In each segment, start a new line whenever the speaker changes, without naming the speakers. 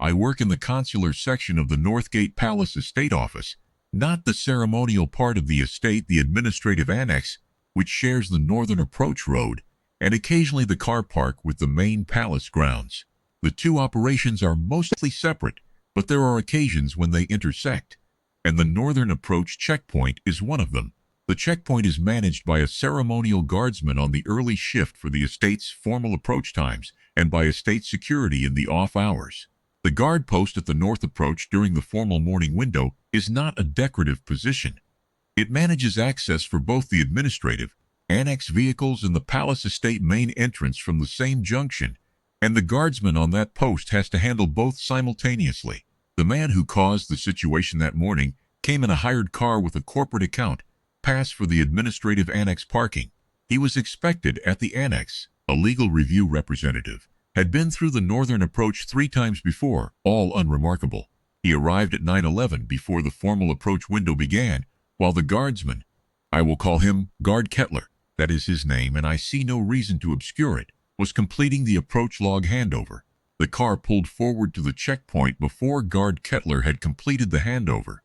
I work in the consular section of the Northgate Palace estate office, not the ceremonial part of the estate, the administrative annex, which shares the northern approach road, and occasionally the car park with the main palace grounds. The two operations are mostly separate, but there are occasions when they intersect, and the northern approach checkpoint is one of them. The checkpoint is managed by a ceremonial guardsman on the early shift for the estate's formal approach times and by estate security in the off hours. The guard post at the north approach during the formal morning window is not a decorative position. It manages access for both the administrative, annex vehicles and the palace estate main entrance from the same junction, and the guardsman on that post has to handle both simultaneously. The man who caused the situation that morning came in a hired car with a corporate account, pass for the administrative annex parking. He was expected at the annex. A legal review representative had been through the northern approach 3 times before, all unremarkable. He arrived at 9:11 before the formal approach window began, while the guardsman, I will call him Guard Kettler, that is his name and I see no reason to obscure it, was completing the approach log handover. The car pulled forward to the checkpoint before Guard Kettler had completed the handover.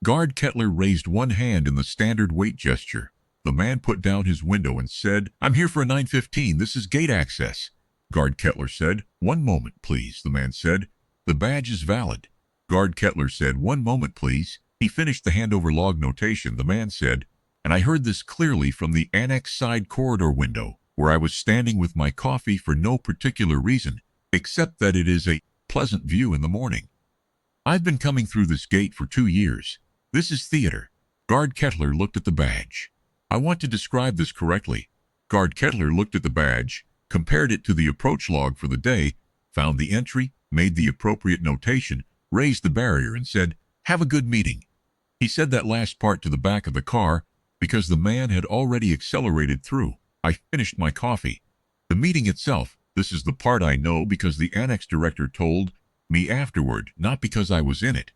Guard Kettler raised one hand in the standard wait gesture. The man put down his window and said, I'm here for a 9:15, this is gate access. Guard Kettler said, 1 moment, please, the man said. The badge is valid. Guard Kettler said, 1 moment, please. He finished the handover log notation. The man said, and I heard this clearly from the annex side corridor window, where I was standing with my coffee for no particular reason, except that it is a pleasant view in the morning. I've been coming through this gate for 2 years. This is theater. Guard Kettler looked at the badge. I want to describe this correctly. Guard Kettler looked at the badge, compared it to the approach log for the day, found the entry, made the appropriate notation, raised the barrier and said, have a good meeting. He said that last part to the back of the car because the man had already accelerated through. I finished my coffee. The meeting itself, this is the part I know because the annex director told me afterward, not because I was in it,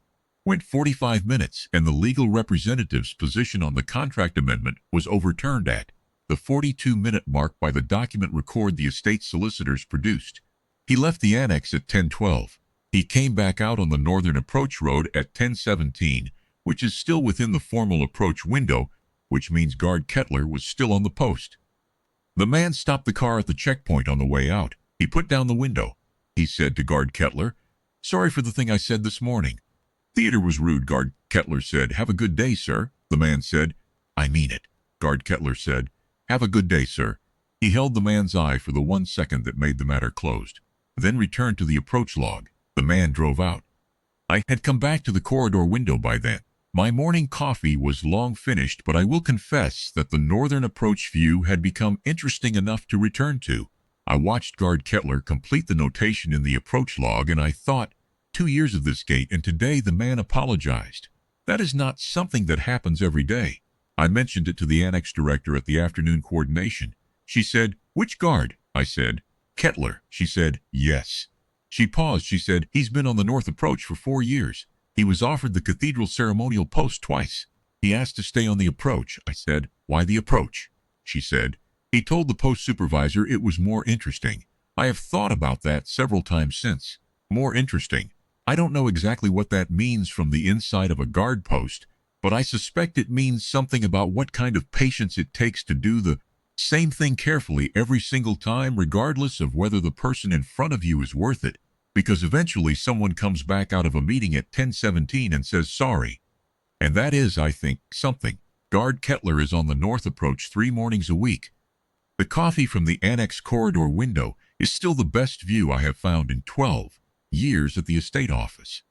went 45 minutes and the legal representative's position on the contract amendment was overturned at the 42-minute mark by the document record the estate solicitors produced. He left the annex at 10:12. He came back out on the northern approach road at 10:17, which is still within the formal approach window, which means Guard Kettler was still on the post. The man stopped the car at the checkpoint on the way out. He put down the window. He said to Guard Kettler, sorry for the thing I said this morning. Theater was rude, Guard Kettler said. Have a good day, sir. The man said, I mean it. Guard Kettler said, have a good day, sir. He held the man's eye for the 1 second that made the matter closed, then returned to the approach log. The man drove out. I had come back to the corridor window by then. My morning coffee was long finished, but I will confess that the northern approach view had become interesting enough to return to. I watched Guard Kettler complete the notation in the approach log, and I thought, 2 years of this gate, and today the man apologized. That is not something that happens every day. I mentioned it to the annex director at the afternoon coordination. She said, which guard? I said, Kettler. She said, yes. She paused. She said, he's been on the north approach for 4 years. He was offered the cathedral ceremonial post twice. He asked to stay on the approach. I said, why the approach? She said, he told the post supervisor it was more interesting. I have thought about that several times since. More interesting. I don't know exactly what that means from the inside of a guard post, but I suspect it means something about what kind of patience it takes to do the same thing carefully every single time, regardless of whether the person in front of you is worth it, because eventually someone comes back out of a meeting at 10:17 and says sorry. And that is, I think, something. Guard Kettler is on the north approach 3 mornings a week. The coffee from the annex corridor window is still the best view I have found in 12 years at the estate office.